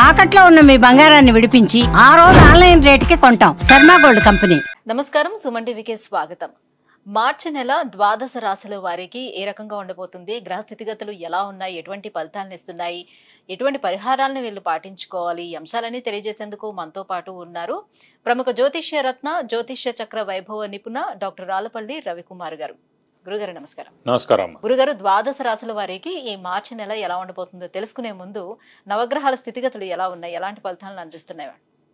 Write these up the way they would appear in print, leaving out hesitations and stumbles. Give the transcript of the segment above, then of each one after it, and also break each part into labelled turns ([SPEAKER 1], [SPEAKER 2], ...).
[SPEAKER 1] తాకట్లో ఉన్న మీ బంగారాన్ని విడిపించి ఆ రోజు ఆన్లైన్ రేటుకి కొంటాం. Sharma gold company.
[SPEAKER 2] నమస్కారం, సుమన్ టీవీకి స్వాగతం. మార్చి నెల ద్వాదశ రాశుల వారికి ఏ రకంగా ఉండబోతుంది, గ్రహ స్థితిగతులు ఎలా ఉన్నాయి, ఎటువంటి ఫలితాలను ఇస్తున్నాయి, ఎటువంటి పరిహారాలను వీళ్ళు పాటించుకోవాలి, ఈ అంశాలన్నీ తెలియజేసేందుకు మనతో పాటు ఉన్నారు ప్రముఖ జ్యోతిష్య రత్న, జ్యోతిష్య చక్ర వైభవ నిపుణ డాక్టర్ రాలపల్లి రవికుమార్ గారు. గురుగారు నమస్కారం.
[SPEAKER 3] నమస్కారం.
[SPEAKER 2] గురుగారు, ద్వాదశ రాశుల వారికి ఈ మార్చి నెల ఎలా ఉండబోతుందో తెలుసుకునే ముందు నవగ్రహాల స్థితిగతులు ఎలా ఉన్నాయి, ఎలాంటి ఫలితాలను అందిస్తున్నాయి?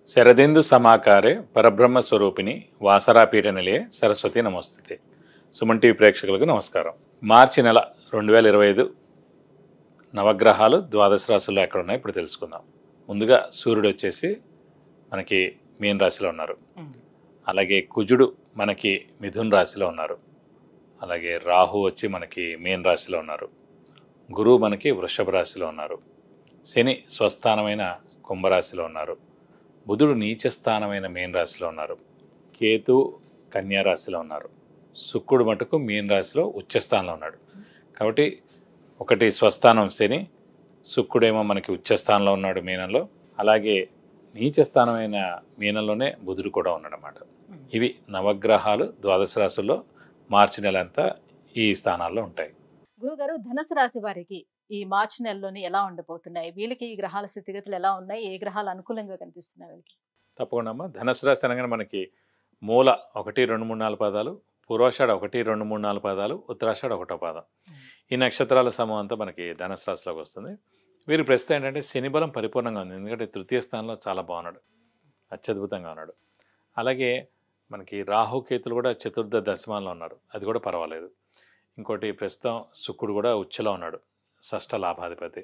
[SPEAKER 3] శరదిందు సమాకారే పరబ్రహ్మ స్వరూపిణి వాసరాపీఠ నిలయే సరస్వతి నమస్తే. సుమన్ టీవీ ప్రేక్షకులకు నమస్కారం. మార్చి నెల 2025 నవగ్రహాలు ద్వాదశ రాశుల్లో ఎక్కడ ఉన్నాయి ఇప్పుడు తెలుసుకుందాం. ముందుగా సూర్యుడు వచ్చేసి మనకి మీన రాశిలో ఉన్నారు. అలాగే కుజుడు మనకి మిథున్ రాశిలో ఉన్నారు. అలాగే రాహు వచ్చి మనకి మీన రాశిలో ఉన్నారు. గురువు మనకి వృషభ రాశిలో ఉన్నారు. శని స్వస్థానమైన కుంభరాశిలో ఉన్నారు. బుధుడు నీచస్థానమైన మీన రాశిలో ఉన్నారు. కేతు కన్యా రాశిలో ఉన్నారు. శుక్రుడు మటుకు మీన రాశిలో ఉచ్చస్థానంలో ఉన్నాడు. కాబట్టి ఒకటి స్వస్థానం శని, శుక్రుడేమో మనకి ఉచ్చస్థానంలో ఉన్నాడు మీనంలో. అలాగే నీచస్థానమైన మీనంలోనే బుధుడు కూడా ఉన్నాడు అన్నమాట. ఇవి నవగ్రహాలు ద్వాదశ రాశుల్లో మార్చి నెల అంతా ఈ స్థానాల్లో ఉంటాయి.
[SPEAKER 2] గురుగారు, ధనుసు రాశి వారికి ఈ మార్చి నెలలోని ఎలా ఉండబోతున్నాయి? వీళ్ళకి ఈ గ్రహాల స్థితిగతులు ఎలా ఉన్నాయి, ఏ గ్రహాలు అనుకూలంగా కనిపిస్తున్నాయి వీళ్ళకి?
[SPEAKER 3] తప్పకుండా అమ్మ. ధనుసు రాశి అనగానే మనకి మూల 1, 2, 3, 4 పాదాలు, పూర్వాషాఢ 1, 2, 3, 4 పాదాలు, ఉత్తరాషాఢ 1వ పాదం. ఈ నక్షత్రాల సమూహం అంతా మనకి ధనుసు రాశిలోకి వస్తుంది. వీరి ప్రస్తుతం ఏంటంటే శని బలం పరిపూర్ణంగా ఉంది. ఎందుకంటే తృతీయ స్థానంలో చాలా బాగున్నాడు, అత్యద్భుతంగా ఉన్నాడు. అలాగే మనకి రాహుకేతులు కూడా చతుర్థ దశమాల్లో ఉన్నారు, అది కూడా పర్వాలేదు. ఇంకోటి ప్రస్తుతం శుక్రుడు కూడా ఉచ్చలో ఉన్నాడు, షష్ఠ లాభాధిపతి.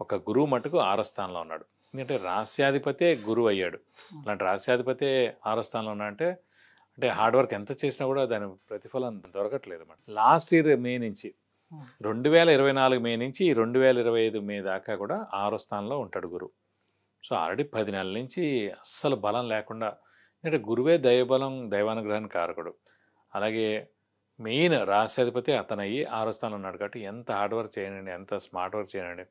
[SPEAKER 3] ఒక గురువు మటుకు 6వ స్థానంలో ఉన్నాడు. ఎందుకంటే రాస్యాధిపతే గురువు అయ్యాడు. అలాంటి రాస్యాధిపతే 6వ స్థానంలో ఉన్నాడంటే అంటే హార్డ్ వర్క్ ఎంత చేసినా కూడా దాని ప్రతిఫలం దొరకట్లేదు అన్నమాట. లాస్ట్ ఇయర్ మే నుంచి 2024 మే నుంచి 2025 మే దాకా కూడా 6వ స్థానంలో ఉంటాడు గురువు. సో ఆల్రెడీ 10 నెలల నుంచి అస్సలు బలం లేకుండా, అంటే గురువే దైవబలం, దైవానుగ్రహానికి కారకుడు. అలాగే మెయిన్ రాశ్యాధిపతి అతను అయ్యి 6వ స్థానంలో ఉన్నాడు. కాబట్టి ఎంత హార్డ్ వర్క్ చేయనండి, ఎంత స్మార్ట్ వర్క్ చేయనండి,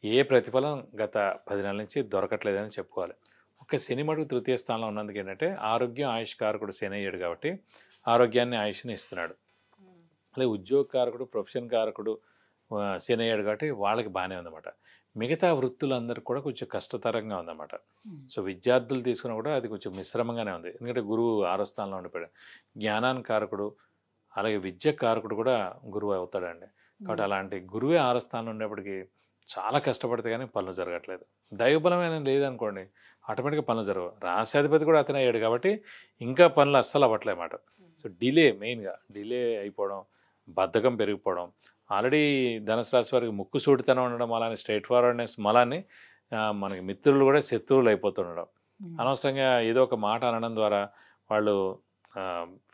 [SPEAKER 3] ఏ ప్రతిఫలం గత 10 నెలల నుంచి దొరకట్లేదని చెప్పుకోవాలి. ఒక శని మటుకు తృతీయ స్థానంలో ఉన్నందుకు ఏంటంటే ఆరోగ్యం ఆయుష్ కారకుడు శని అయ్యాడు కాబట్టి ఆరోగ్యాన్ని ఆయుష్ని ఇస్తున్నాడు. అలాగే ఉద్యోగ కారకుడు ప్రొఫెషన్ కారకుడు శని అయ్యాడు కాబట్టి వాళ్ళకి బాగానే ఉందన్నమాట. మిగతా వృత్తులందరికీ కూడా కొంచెం కష్టతరంగా ఉందన్నమాట. సో విద్యార్థులు తీసుకున్నా కూడా అది కొంచెం మిశ్రమంగానే ఉంది. ఎందుకంటే గురువు 6వ స్థానంలో ఉండిపోయాడు. జ్ఞానాన్ని కారకుడు అలాగే విద్య కారకుడు కూడా గురువు అవుతాడండి. కాబట్టి అలాంటి గురువే 6వ స్థానంలో ఉండేప్పటికీ చాలా కష్టపడితే కానీ పనులు జరగట్లేదు. దైవబలమైన లేదనుకోండి ఆటోమేటిక్గా పనులు జరగవు. రాశ్యాధిపతి కూడా అతనే అయ్యాడు కాబట్టి ఇంకా పనులు అస్సలు అవ్వట్లేమాట. సో డిలే, మెయిన్గా డిలే అయిపోవడం, బద్ధకం పెరిగిపోవడం. ఆల్రెడీ ధనుసు రాశి వారికి ముక్కు సూటితనం ఉండడం, అలానే స్ట్రైట్ ఫార్వర్డ్నెస్ మలాన్ని మనకి మిత్రులు కూడా శత్రువులు అయిపోతుండడం, అనవసరంగా ఏదో ఒక మాట అనడం ద్వారా వాళ్ళు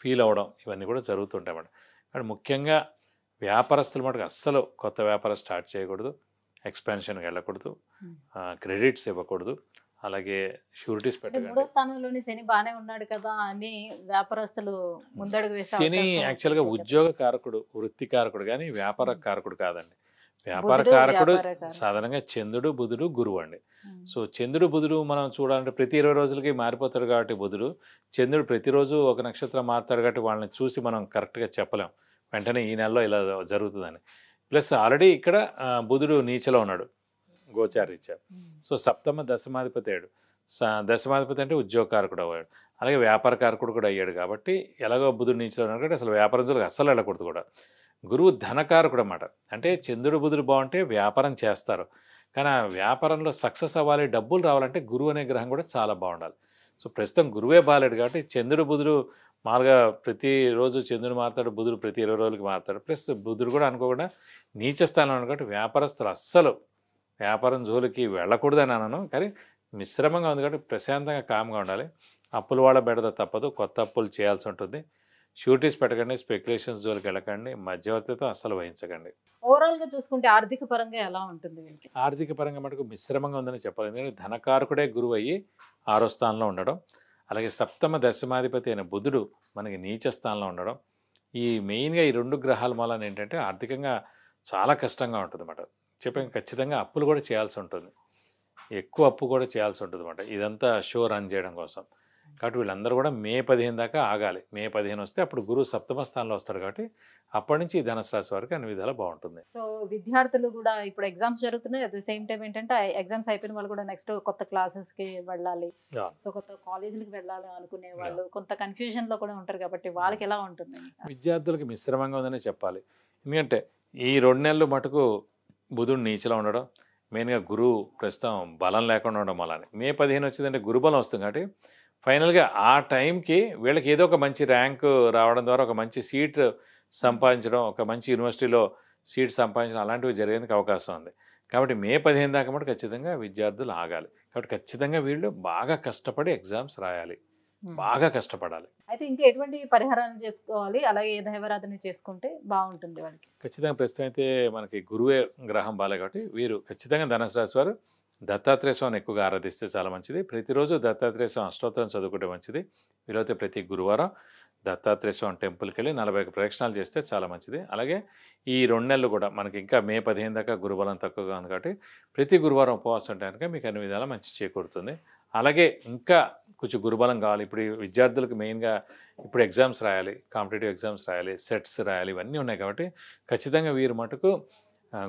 [SPEAKER 3] ఫీల్ అవ్వడం, ఇవన్నీ కూడా జరుగుతుంటాయి అన్నమాట. కానీ ముఖ్యంగా వ్యాపారస్తులు మటుకు అస్సలు కొత్త వ్యాపారం స్టార్ట్ చేయకూడదు, ఎక్స్పాన్షన్కి వెళ్ళకూడదు, క్రెడిట్స్ ఇవ్వకూడదు, అలాగే షూరిటీస్ పెట్టకూడదు.
[SPEAKER 2] 3వ స్థానంలోని శని బాగానే ఉన్నాడు కదా అని వ్యాపారస్తులు ముందడుగు వేసే
[SPEAKER 3] శని యాక్చువల్గా ఉద్యోగ కారకుడు, వృత్తి కారకుడు, కానీ వ్యాపార కారకుడు కాదండి. వ్యాపార కారకుడు సాధారణంగా చంద్రుడు, బుధుడు, గురువు అండి. సో చంద్రుడు బుధుడు మనం చూడాలంటే ప్రతి 20 రోజులకి మారిపోతాడు కాబట్టి బుధుడు, చంద్రుడు ప్రతిరోజు ఒక నక్షత్రం మారుతాడు కాబట్టి వాళ్ళని చూసి మనం కరెక్ట్గా చెప్పలేం వెంటనే ఈ నెలలో ఇలా జరుగుతుందని. ప్లస్ ఆల్రెడీ ఇక్కడ బుధుడు నీచలో ఉన్నాడు గోచారీత్యా. సో సప్తమ దశమాధిపతి అయ్యాడు. దశమాధిపతి అంటే ఉద్యోగకారకుడు అయ్యాడు, అలాగే వ్యాపార కారకుడు కూడా అయ్యాడు. కాబట్టి ఎలాగో బుధుడు నీచలో ఉన్నాడు కాబట్టి అసలు వ్యాపారం జోలికి అస్సలు వెళ్ళకూడదు కూడా. గురువు ధనకారకుడు అన్నమాట. అంటే చంద్రుడు బుధుడు బాగుంటే వ్యాపారం చేస్తారు, కానీ ఆ వ్యాపారంలో సక్సెస్ అవ్వాలి, డబ్బులు రావాలంటే గురువు అనే గ్రహం కూడా చాలా బాగుండాలి. సో ప్రస్తుతం గురువే బాగాలేడు కాబట్టి చంద్రుడు బుధుడు మామూలుగా ప్రతిరోజు చంద్రుడు మారుతాడు, బుధుడు ప్రతి 20 రోజులకి మారుతాడు. ప్లస్ బుధుడు కూడా అనుకోకుండా నీచ స్థానంలో ఉన్నాడు కాబట్టి వ్యాపారస్తులు అస్సలు వ్యాపారం జోలికి వెళ్ళకూడదని అనను, కానీ మిశ్రమంగా ఉంది కాబట్టి ప్రశాంతంగా కామ్గా ఉండాలి. అప్పుల వాళ్ళ బెడద తప్పదు, కొత్త అప్పులు చేయాల్సి ఉంటుంది. షూరిటీస్ పెట్టకండి, స్పెక్యులేషన్స్ జోలికి వెళ్ళకండి, మధ్యవర్తితో అస్సలు వహించకండి.
[SPEAKER 2] ఓవరాల్ గా చూసుకుంటే ఆర్థిక పరంగా ఎలా ఉంటుంది?
[SPEAKER 3] ఆర్థిక పరంగా మటుకు మిశ్రమంగా ఉందని చెప్పాలి. ఎందుకంటే ధనకారకుడే గురువు అయ్యి 6వ స్థానంలో ఉండడం, అలాగే సప్తమ దశమాధిపతి అయిన బుధుడు మనకి నీచ స్థానంలో ఉండడం, ఈ మెయిన్గా ఈ 2 గ్రహాల మూలాన ఏంటంటే ఆర్థికంగా చాలా కష్టంగా ఉంటుంది అన్నమాట. చెప్పాను ఖచ్చితంగా అప్పులు కూడా చేయాల్సి ఉంటుంది. ఎక్కువ అప్పు కూడా చేయాల్సి ఉంటుంది అనమాట. ఇదంతా షో రన్ చేయడం కోసం. కాబట్టి వీళ్ళందరూ కూడా మే 15 దాకా ఆగాలి. మే 15 వస్తే అప్పుడు గురువు సప్తమ స్థానంలో వస్తాడు కాబట్టి అప్పటి నుంచి ఈ ధనుసు రాశి వారికి అన్ని విధాలా బాగుంటుంది.
[SPEAKER 2] సో విద్యార్థులు కూడా ఇప్పుడు ఎగ్జామ్స్ జరుగుతున్నాయి. అట్ ద సేమ్ టైం ఏంటంటే ఎగ్జామ్స్ అయిపోయిన వాళ్ళు కూడా నెక్స్ట్ కొత్త క్లాసెస్ కి వెళ్ళాలి,
[SPEAKER 3] Yeah.
[SPEAKER 2] సో కొత్త కాలేజీలకు వెళ్ళాలి అనుకునే వాళ్ళు కొంత కన్ఫ్యూజన్ లో కూడా ఉంటారు కాబట్టి వాళ్ళకి ఎలా ఉంటుంది?
[SPEAKER 3] విద్యార్థులకి మిశ్రమంగా ఉందనే చెప్పాలి. ఎందుకంటే ఈ 2 నెలలు మటుకు బుధుడు నీచలో ఉండడం, మెయిన్గా గురువు ప్రస్తుతం బలం లేకుండా ఉండడం వల్ల మే 15 వచ్చిందంటే గురుబలం వస్తుంది కాబట్టి ఫైనల్గా ఆ టైంకి వీళ్ళకి ఏదో ఒక మంచి ర్యాంకు రావడం ద్వారా ఒక మంచి సీట్ సంపాదించడం, ఒక మంచి యూనివర్సిటీలో సీట్ సంపాదించడం అలాంటివి జరిగేందుకు అవకాశం ఉంది. కాబట్టి మే 15 దాకా మటు ఖచ్చితంగా విద్యార్థులు ఆగాలి. కాబట్టి ఖచ్చితంగా వీళ్ళు బాగా కష్టపడి ఎగ్జామ్స్ రాయాలి, బాగా కష్టపడాలి.
[SPEAKER 2] అయితే ఇంకా ఎటువంటి పరిహారాలు చేసుకోవాలి, అలాగే ఏ దైవారాధన చేసుకుంటే బాగుంటుంది వాళ్ళకి?
[SPEAKER 3] ఖచ్చితంగా ప్రస్తుతం అయితే మనకి గురువే గ్రహం బాలే కాబట్టి వీరు ఖచ్చితంగా ధనుసు రాశి వారు దత్తాత్రేయ స్వామిని ఎక్కువగా ఆరాధిస్తే చాలా మంచిది. ప్రతిరోజు దత్తాత్రేయ స్వామి అష్టోత్తరం చదువుకుంటే మంచిది. వీలైతే ప్రతి గురువారం దత్తాత్రేయ స్వామి టెంపుల్కి వెళ్ళి 41 ప్రదక్షిణాలు చేస్తే చాలా మంచిది. అలాగే ఈ 2 నెలలు కూడా మనకి ఇంకా మే 15 దాకా గురుబలం తక్కువగా ఉంది కాబట్టి ప్రతి గురువారం ఉపవాసం ఉంటే కనుక మీకు అన్ని విధాలా మంచి చేకూరుతుంది. అలాగే ఇంకా కొంచెం గురుబలం కావాలి. ఇప్పుడు ఈ విద్యార్థులకు మెయిన్గా ఇప్పుడు ఎగ్జామ్స్ రాయాలి, కాంపిటేటివ్ ఎగ్జామ్స్ రాయాలి, సెట్స్ రాయాలి, ఇవన్నీ ఉన్నాయి కాబట్టి ఖచ్చితంగా వీరు మటుకు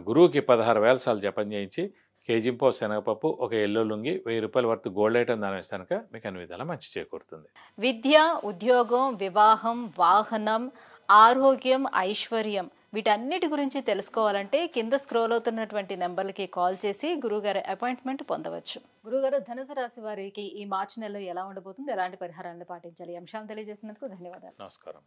[SPEAKER 3] గురువుకి 16 వేల సార్లు జపం చేయించి కేజీంపో శనగపప్పు, ఒక ఎల్లో లుంగి, 1000 రూపాయల వర్త్ గోల్డ్ ఐటమ్ దాని వేస్తే కనుక మీకు అన్ని విధాలా మంచి చేకూరుతుంది.
[SPEAKER 2] విద్య, ఉద్యోగం, వివాహం, వాహనం, ఆరోగ్యం, ఐశ్వర్యం వీటన్నిటి గురించి తెలుసుకోవాలంటే కింద స్క్రోల్ అవుతున్నటువంటి నెంబర్లకి కాల్ చేసి గురువుగారి అపాయింట్మెంట్ పొందవచ్చు. గురువుగారు, ధనుసు రాశి వారికి ఈ మార్చి నెలలో ఎలా ఉండబోతుంది, ఎలాంటి పరిహారాలను పాటించాలి, ఈ అంశాలను తెలియజేసినందుకు ధన్యవాదాలు.
[SPEAKER 3] నమస్కారం.